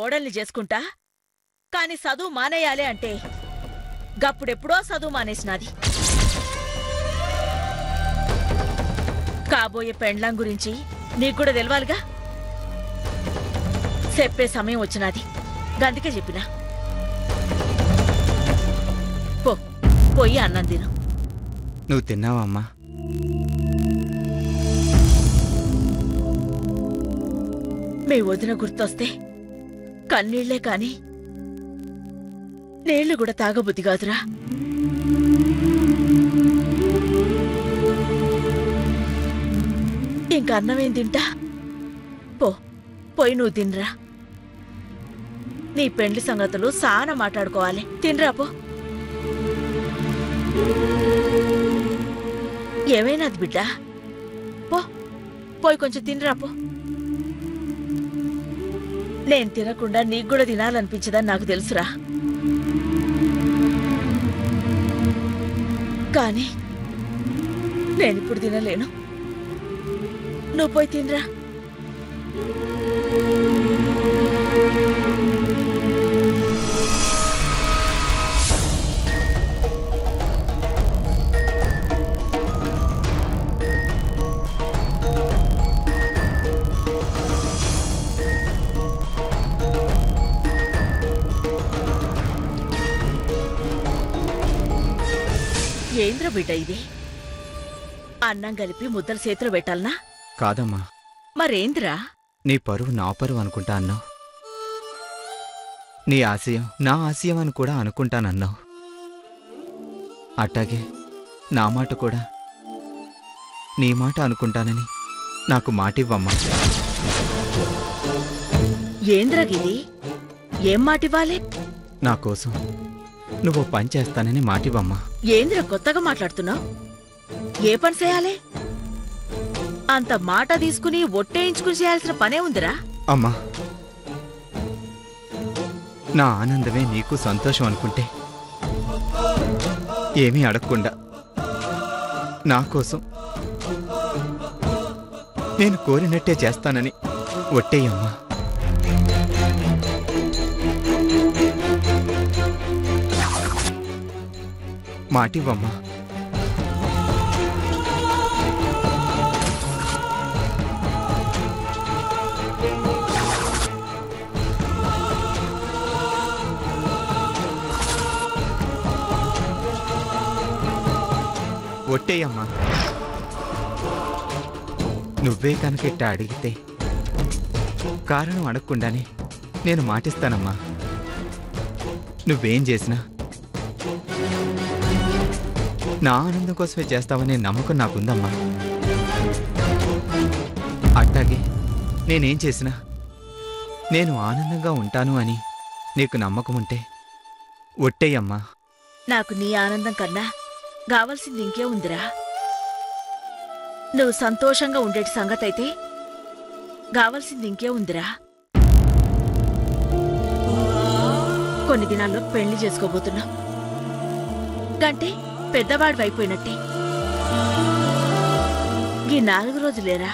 కోడల్ని చేసుకుంటా, కాని చదువు మానేయాలి అంటే గప్పుడెప్పుడో చదువు మానేసినాది. కాబోయే పెండ్లాం గురించి నీకు కూడా తెలవాలిగా. చెప్పే సమయం వచ్చినది, గందుకే చెప్పినా. పోయి అన్నం తిను. నువ్వు తిన్నావా అమ్మా? మీ వదిన గుర్తొస్తే కన్నీళ్లే కాని నీళ్లు కూడా తాగబుద్ధి కాదురా. ఇంక అన్నమేం తింటా? పోయి నువ్వు తినరా. నీ పెండ్లి సంగతులు సాన మాట్లాడుకోవాలి. తినరా పో. ఏమైనాది బిడ్డా? పోయి కొంచెం తినరా పో. నేను తినకుండా నీకు కూడా తినాలనిపించదని నాకు తెలుసురా. కానీ నేనిప్పుడు తినలేను. నువ్వు పోయి తినరా. ఏంద్ర బిడ్డ ఇది? అన్నం కలిపి ముద్దలు చేతులు పెట్టాలనా? కాదమ్మా. మరేంద్రా? నీ పరువు నా పరువు అనుకుంటా అన్నావు. నీ ఆశయం నా ఆశయం అని కూడా అనుకుంటానన్నావు. అట్టాగే నా మాట కూడా నీ మాట అనుకుంటానని నాకు మాటివ్వమ్మా. ఏంద్రగిది? ఏం మాటివ్వాలి? నా కోసం నువ్వు పని చేస్తానని మాటివ్వమ్మా. ఏంద్ర కొత్తగా మాట్లాడుతున్నావు? ఏ పని చేయాలి? అంత మాట తీసుకుని ఒట్టేయించుకుని చేయాల్సిన పనే ఉందిరా. అమ్మా, నా ఆనందమే నీకు సంతోషం అనుకుంటే ఏమీ అడగకుండా నా కోసం నేను కోరినట్టే చేస్తానని ఒట్టేయమ్మా. మాటివ్వమ్మా. ఒట్టేయమ్మా. నువ్వే కనుకెట్ట అడిగితే కారణం అడగకుండానే నేను మాటిస్తానమ్మా. నువ్వేం చేసినా నా ఆనందం కోసమే చేస్తావనే నమ్మకం నాకుందమ్మా. అట్టాగే నేనేం చేసినా నేను ఆనందంగా ఉంటాను అని నీకు నమ్మకం ఉంటే ఒట్టేయమ్మా. నాకు నీ ఆనందం కన్నా కావలసింది ఇంకే ఉందిరా. నువ్వు సంతోషంగా ఉండేటి సంగతైతే కావలసింది ఇంకే ఉందిరా. కొన్ని దినాల్లో పెళ్లి చేసుకోబోతున్నావు. గంటే పెద్దవాడివైపోయినట్టే. ఈ 4 రోజులేరా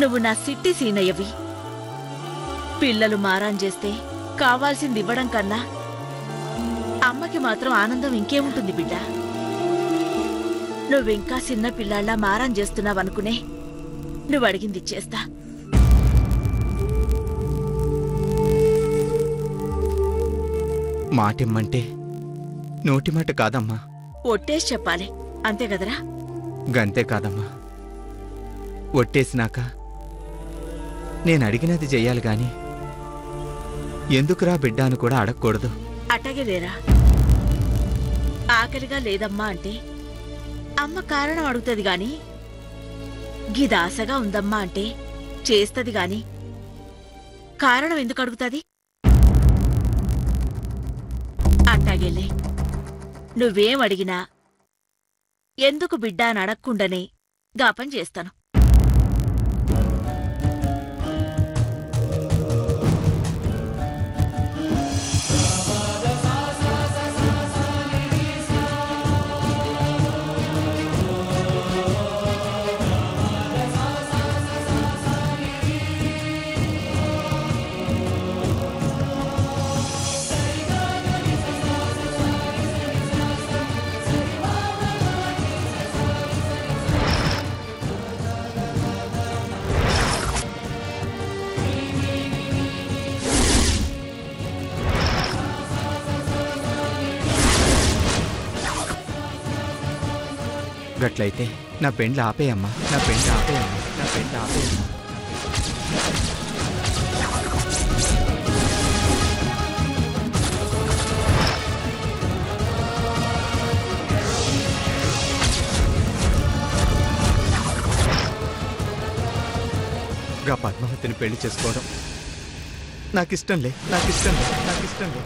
నువ్వు నా సిట్టి సీనయ్యవి. పిల్లలు మారాన్ చేస్తే కావాల్సింది ఇవ్వడం కన్నా అమ్మకి మాత్రం ఆనందం ఇంకేముంటుంది బిడ్డ? నువ్వింకా చిన్న పిల్లాళ్ళ మారాన్ చేస్తున్నావనుకునే నువ్వు అడిగింది ఇచ్చేస్తా. మాటిమ్మంటే నోటి మాట కాదమ్మా. ఒట్టేసి చెప్పాలి, అంతే కదరా? గంతే కాదమ్మా. ఒట్టేసినాక నేను అడిగినది చెయ్యాలి గాని ఎందుకురా బిడ్డ అని కూడా అడగకూడదు. అట్టగే లేరా. ఆకలిగా లేదమ్మా అంటే అమ్మ కారణం అడుగుతుంది గాని, గిదాసగా ఉందమ్మా అంటే చేస్తది గాని కారణం ఎందుకు అడుగుతుంది? అట్టాగెళ్ళే నువ్వేం అడిగినా ఎందుకు బిడ్డ అని అడగకుండానే గాపం చేస్తాను. గట్లయితే నా పెండ్లు ఆపేయమ్మా, నా పెండ్లు ఆపేయమ్మా, నా పెండ్లు ఆపేయమ్మా. గా పద్మావతిని పెళ్లి చేసుకోవడం నాకిష్టంలే, నాకిష్టంలే, నాకిష్టంలే.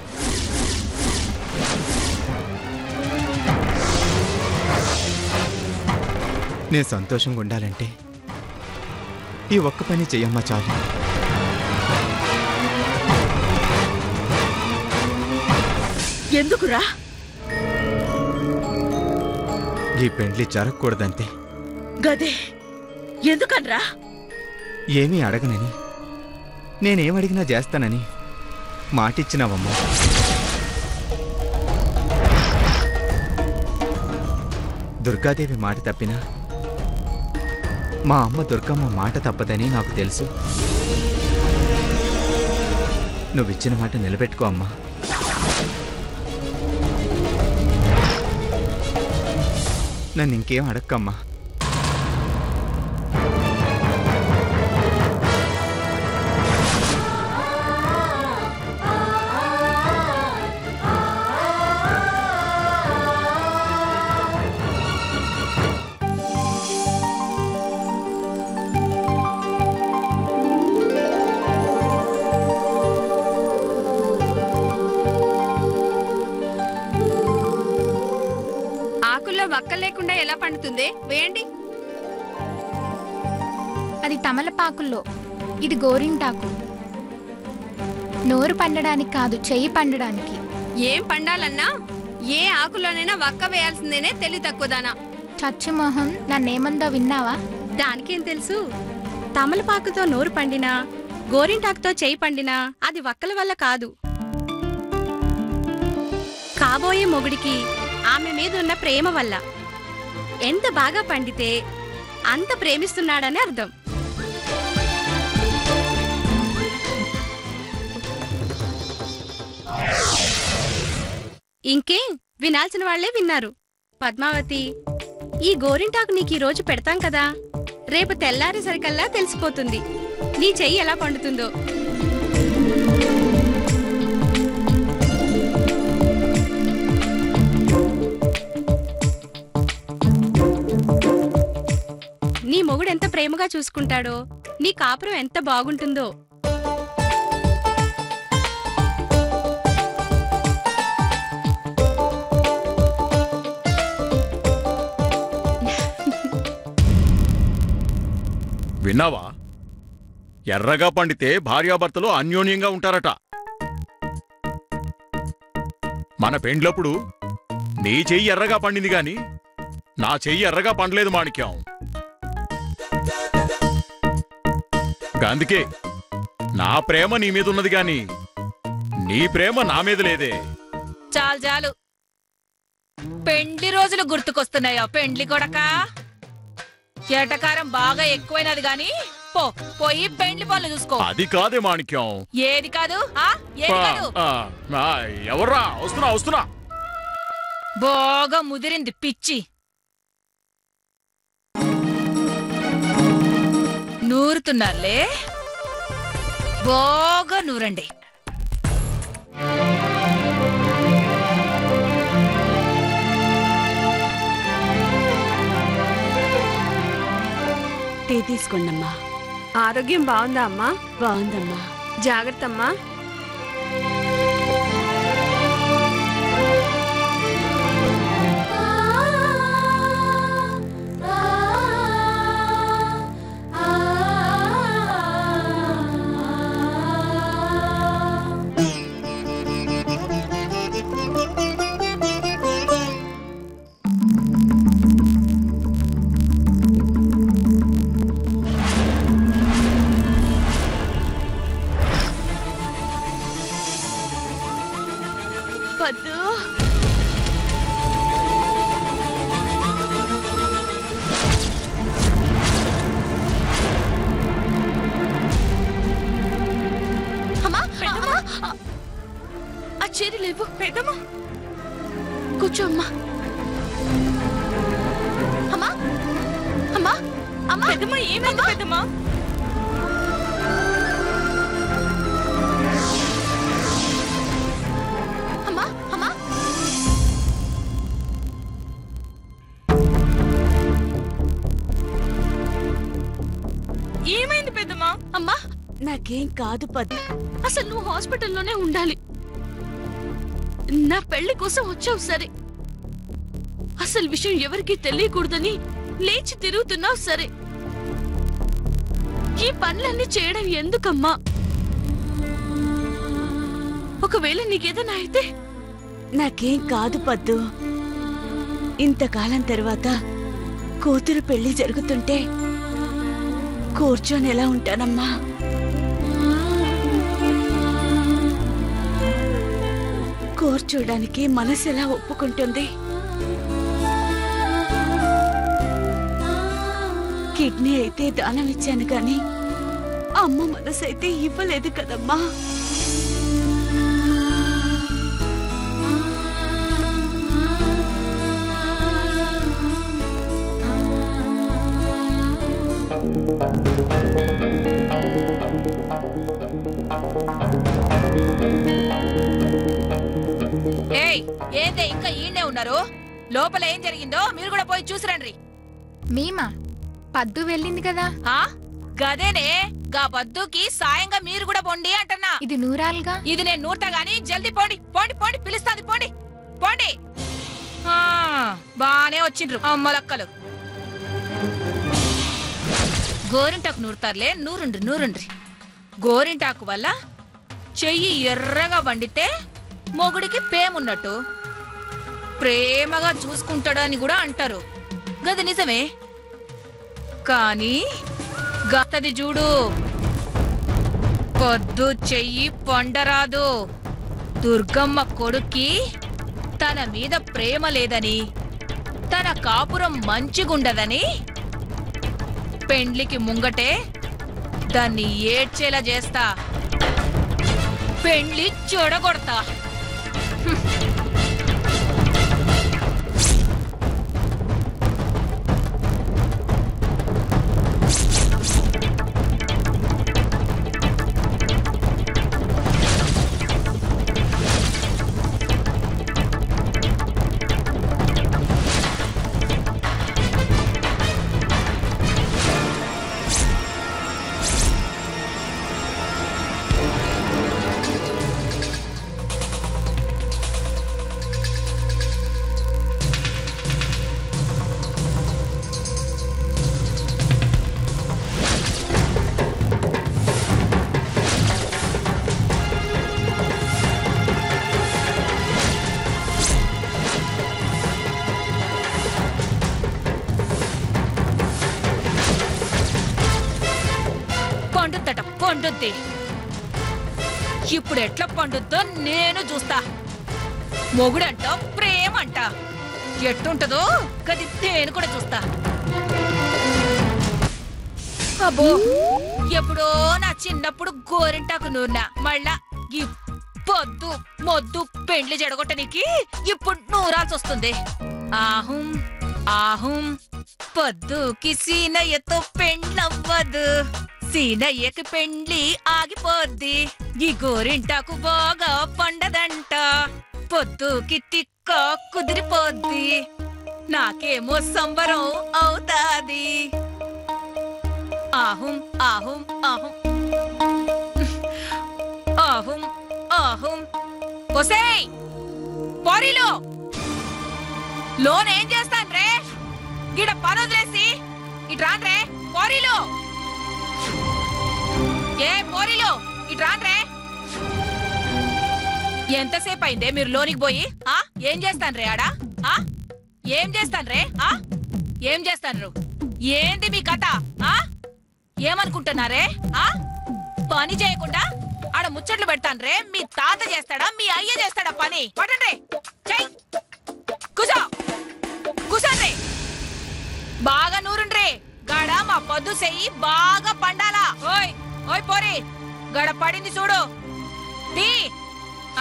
నేను సంతోషంగా ఉండాలంటే ఈ ఒక్క పని చెయ్యమ్మా చాలు. ఎందుకురా? ఈ పెండ్లి జరగకూడదంతే. గదే ఎందుకనరా? ఏమీ అడగనని, నేనేమడిగినా చేస్తానని మాటిచ్చినావమ్మా. దుర్గాదేవి మాట తప్పినా మా అమ్మ దుర్గమ్మ మాట తప్పదని నాకు తెలుసు. నువ్విచ్చిన మాట నిలబెట్టుకో అమ్మా. నన్ను ఇంకేం అడక్కమ్మా. వక్క లేకుండా ఎలా పండుతుంది? వేయండి. అది తమలపాకుల్లో, ఇది గోరింటాకు. నోరు పండడానికి కాదు, చెయ్యి పండడానికి. ఏం పండాలన్నా ఏ ఆకులోనైనా వక్క వేయాల్సిందేనే, తెలివి తక్కువదానా. చచ్చుమోహం, నన్నేమందో విన్నావా? దానికేం తెలుసు? తమలపాకుతో నోరు పండినా, గోరింటాకుతో చెయ్యి పండినా అది వక్కల వల్ల కాదు. కాబోయే మొగుడికి ఆమె మీద ఉన్న ప్రేమ వల్ల. ఎంత బాగా పండితే అంత ప్రేమిస్తున్నాడని అర్థం. ఇంకే వినాల్సిన వాళ్లే విన్నారు. పద్మావతి, ఈ గోరింటాకు నీకు ఈ రోజు పెడతాం కదా, రేపు తెల్లారేసరికల్లా తెలిసిపోతుంది నీ చెయ్యి ఎలా పండుతుందో. నీ మొగుడు ఎంత ప్రేమగా చూసుకుంటాడో, నీ కాపురం ఎంత బాగుంటుందో. విన్నావా? ఎర్రగా పండితే భార్యాభర్తలు అన్యోన్యంగా ఉంటారట. మన పెండ్లప్పుడు నీ చెయ్యి ఎర్రగా పండింది గాని నా చెయ్యి ఎర్రగా పండలేదు మాణిక్యం. అందుకే నా ప్రేమ నీ మీద ఉన్నది గాని నీ ప్రేమ నా మీద లేదే. చాలు చాలు, పెండ్లి రోజులు గుర్తుకొస్తున్నాయా పెండ్లి కొడకా? ఏటకారం బాగా ఎక్కువైనది గాని పోయి పెండ్లి పనులు చూసుకో. అది కాదే మాణిక్యం. ఏది కాదు? ఎవర్రా? వస్తున్నా వస్తున్నా. బాగా ముదిరింది పిచ్చి. నూరుతున్నారులే, బాగా నూరండి. టీ తీసుకోండమ్మా. ఆరోగ్యం బాగుందా అమ్మా? బాగుందమ్మా. జాగ్రత్త అమ్మా. పద్దు, ఆ చీర లేవు. పెద్దమ్మా కూర్చో అమ్మా. అమ్మా పెద్దమ్మ ఏమైంది పెద్దమ్మ? అమ్మా అమ్మా ఏమైంది పెద్దమ్మ? అమ్మా నాకేం కాదు పద్దు. అసలు నువ్వు హాస్పిటల్లోనే ఉండాలి. నా పెళ్లి కోసం వచ్చావు సరే, అసలు విషయం ఎవరికీ తెలియకూడదని లేచి తిరుగుతున్నావు సరే, ఈ పనులన్నీ చేయడం ఎందుకమ్మా? ఒకవేళ నీకేదైనా అయితే? నాకేం కాదు పద్దు. ఇంతకాలం తర్వాత కూతురు పెళ్లి జరుగుతుంటే కూర్చొని ఎలా ఉంటానమ్మా? కూర్చోడానికి మనసు ఎలా ఒప్పుకుంటుంది? కిడ్నీ అయితే దానం ఇచ్చాను గాని అమ్మ మనసు అయితే ఇవ్వలేదు కదమ్మా. ఏయ్, ఏందే ఇంకా ఈయనే ఉన్నారు? లోపల ఏం జరిగిందో మీరు కూడా పోయి చూసిరండ్రి. మేమా? పద్దు వెళ్ళింది కదా. గదేనే, గా పద్దుకి సాయంగా మీరు కూడా పొండి అంటన్నా. ఇది నూరాలుగా. ఇది నేను నూర్తా గాని జల్దీ పోండి పోండి పోండి, పిలుస్తాది పోండి పోండి. బానే వచ్చిండ్రు అమ్మలక్కలు. గోరింటాకు నూరుతారులే, నూరుండ్రి నూరుండ్రి. గోరింటాకు వల్ల చెయ్యి ఎర్రగా వండితే మొగుడికి ప్రేమున్నట్టు, ప్రేమగా చూసుకుంటాడు అని కూడా అంటారు. గది నిజమే, కానీ గతది చూడు, పొద్దు చెయ్యి పొండరాదు. దుర్గమ్మ కొడుక్కి తన మీద ప్రేమ లేదని, తన కాపురం మంచిగుండదని పెండ్లికి ముంగటే దాన్ని ఏడ్చేలా చేస్తా, పెండ్లి చెడగొడతా. పండుద్ది. ఇప్పుడు ఎట్లా పండుద్దో నేను చూస్తా. మొగుడంట ప్రేమంట ఎట్టుంటదో గది నేను కూడా చూస్తా. అబ్బో, ఎప్పుడో నా చిన్నప్పుడు గోరింటాకు నూనె, మళ్ళా ఈ పొద్దు మొద్దు పెండ్లి జడగొట్టనికి ఇప్పుడు నూరాల్సి వస్తుంది. ఆహుం ఆహుం, పొద్దుకి సీనయ్యతో పెండ్లవ్వదు, సీనయ్యకి పెండ్లి ఆగిపోద్ది. ఈ గోరింటాకు బాగా పండదంట, పొద్దుకి తిక్క కుదిరిపోద్ది, నాకేమో సంబరం అవుతాది. ఆహుం ఆహుం ఆహుం ఆహుం ఆహుం. ఒసేయ్ పోరీలో, లోన్ ఏం చేస్తాను రే? గిడ పని వదిలేసి ఇట్రాన్రే పోరీలో. ఏ పోరీలో ఇట్రాన్రే. ఎంతసేపు అయిందే మీరు లోనికి పోయి? ఏం చేస్తాను రే ఆడా? ఏం చేస్తాను రే? ఏం చేస్తాను? ఏంది మీ కథ? ఏమనుకుంటున్నారే? పని చేయకుండా ఆడ ముచ్చట్లు పెడతాను రే. మీ తాత చేస్తాడా, మీ అయ్య చేస్తాడా పని? పడండి, కూసో కూసండి, బాగా నూరుండ్రి. గడ మా పొద్దు చెయ్యి బాగా పండాలా. ఓయ్ ఓయ్ పోరి, గడ పడింది చూడు.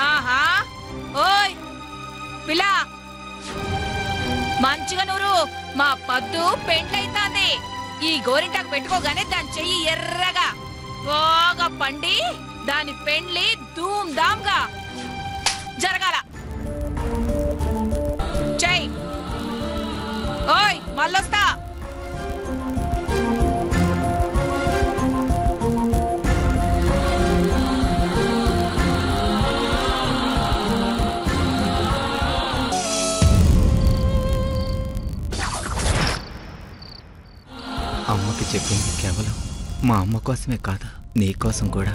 ఆహా, ఓయ్ పిల్ల, మంచిగా నూరు. మా పద్దు పెండ్లైతాంది. ఈ గోరింటాకు పెట్టుకోగానే దాని చెయ్యి ఎర్రగా బాగా పండి దాని పెండ్లి ధూమ్ ధామ్గా జరగాల. చెయ్యి. ఓయ్ మళ్ళొస్తా. అమ్మకి చెప్పింది కేవలం మా అమ్మ కోసమే కాదు, నీ కోసం కూడా.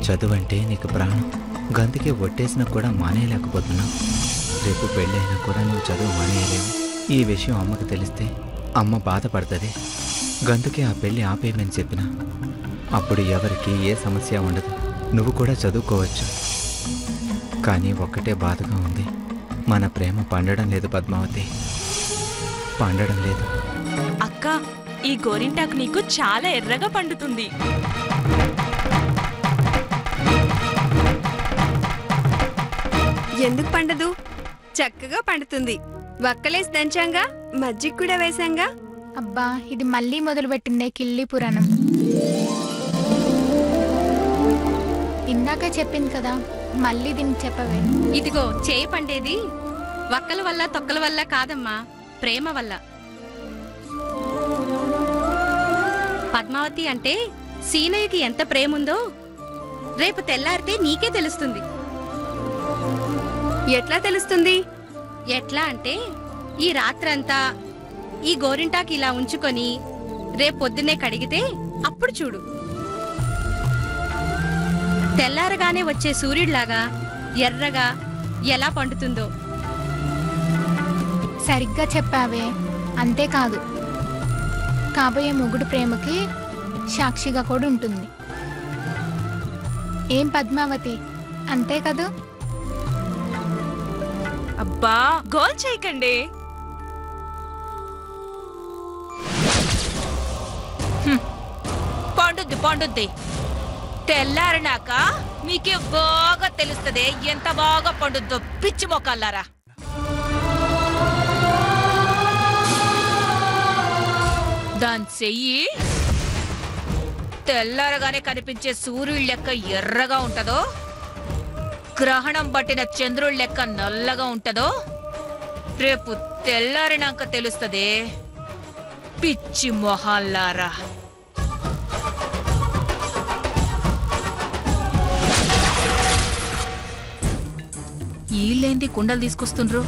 చదువంటే నీకు ప్రాణం, గందుకే ఒట్టేసినా కూడా మానేయలేకపోతున్నావు. రేపు పెళ్ళైనా కూడా నువ్వు చదువు మానేయలేవు. ఈ విషయం అమ్మకి తెలిస్తే అమ్మ బాధపడుతుంది. గందుకే ఆ పెళ్ళి ఆపేయమని చెప్పినా అప్పుడు ఎవరికి ఏ సమస్య ఉండదు, నువ్వు కూడా చదువుకోవచ్చు. కానీ ఒక్కటే బాధగా ఉంది, మన ప్రేమ పండడం లేదు పద్మావతి, పండడం లేదు. అక్క, ఈ గోరింటాకు నీకు చాలా ఎర్రగా పండుతుంది. ఎందుకు పండదు? చక్కగా పండుతుంది. వక్కలేసి దంచాంగా, మజ్జిగ కూడా వేసాంగా. అబ్బా, ఇది మళ్ళీ మొదలుపెట్టిందే కిల్లి పురాణం. ఇందాక చెప్పింది కదా, మళ్ళీ దీనికి చెప్పవే. ఇదిగో చేయి పండేది వక్కల వల్ల తొక్కల వల్ల కాదమ్మా, ప్రేమ వల్ల. పద్మావతి అంటే సీనయ్యకి ఎంత ప్రేముందో రేపు తెల్లారితే నీకే తెలుస్తుంది. ఎట్లా తెలుస్తుంది? ఎట్లా అంటే ఈ రాత్రంతా ఈ గోరింటాకి ఇలా ఉంచుకొని రేపు పొద్దున్నే కడిగితే అప్పుడు చూడు. తెల్లారగానే వచ్చే సూర్యుడిలాగా ఎర్రగా ఎలా పండుతుందో. సరిగ్గా చెప్పావే. అంతేకాదు, కాబోయే మొగుడు ప్రేమకి సాక్షిగా కూడా ఉంటుంది. ఏం పద్మావతి, అంతే కదూ? అబ్బా, గోల్ చేయకండి. పండుద్ది పండుద్ది. తెల్లారినాక మీకే బాగా తెలుస్తుంది ఎంత బాగా పండుద్దో పిచ్చి మొక్కల్లారా. దాని చెయ్యి తెల్లారగానే కనిపించే సూర్యుడి లెక్క ఎర్రగా ఉంటదో, గ్రహణం పట్టిన చంద్రుడి లెక్క నల్లగా ఉంటదో రేపు తెల్లారినాక తెలుస్తదే పిచ్చి మొహాల్లారా. ఈళ్ళేంది కుండలు తీసుకొస్తుండ్రు?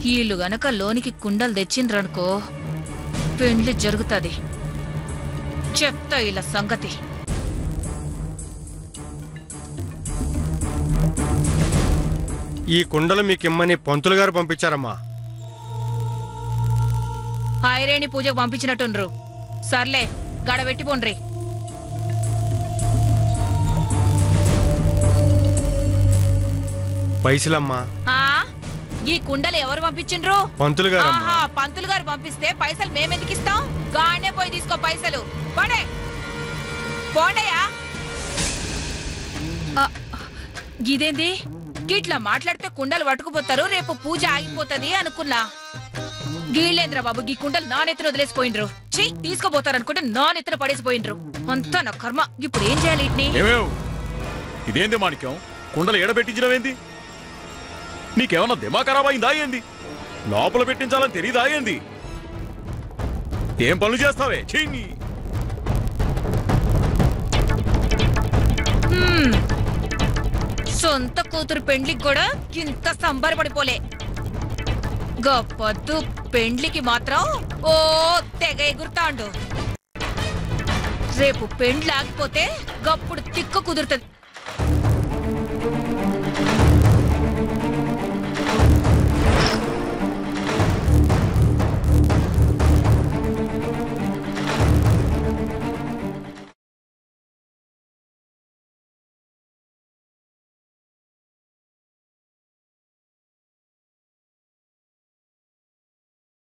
వీళ్ళు గనక లోనికి కుండలు తెచ్చిండ్రనుకో పెండ్లి జరుగుతుంది. చెప్తా ఇలా సంగతి. ఈ కుండలు మీకిమ్మని పంతులు గారు పంపించారమ్మా. ఐరేణి పూజకు పంపించినట్టుండ్రు. సర్లే, గడబెట్టిపోండ్రి. పైసలమ్మా. ఈ కుండలు ఎవరు పంపించిండ్రు? పంతులు గారు. పంతులు గారు పంపిస్తే పైసలు మేమెందుకు ఇస్తాం? గానే పోయి తీసుకో పైసలు. పోండే పోండయా. ఇదేంది గిట్లా మాట్లాడితే కుండలు పట్టుకుపోతారు, రేపు పూజ ఆగిపోతుంది అనుకున్నా. గీళ్ళేంద్ర బాబు, ఈ కుండలు నా నెత్తిన వదిలేసిపోయిండ్రు. చెయ్యి తీసుకోపోతారు అనుకుంటే నా నెత్తిన పడేసిపోయిండ్రు. అంతా నా కర్మ. ఇప్పుడు ఏం చేయాలి వీటిని? ఇదేంది మాణిక్యం, కుండలు ఎడబెట్టించడమేంది? నీకేమన్నా దిమా ఖరాబ్ అయిందా ఏంది? లోపల పెట్టించాలని తెలియదా ఏంది? ఏం పనులు చేస్తావే? చెయ్యి. సొంత కూతురు పెండ్లికి కూడా ఇంత సంబరపడిపోలే. గొప్పొద్దు పెండ్లికి మాత్రం ఓ తెగ ఎగురుతాండు. రేపు పెండ్లి ఆగిపోతే గప్పుడు తిక్కు కుదురుతుంది.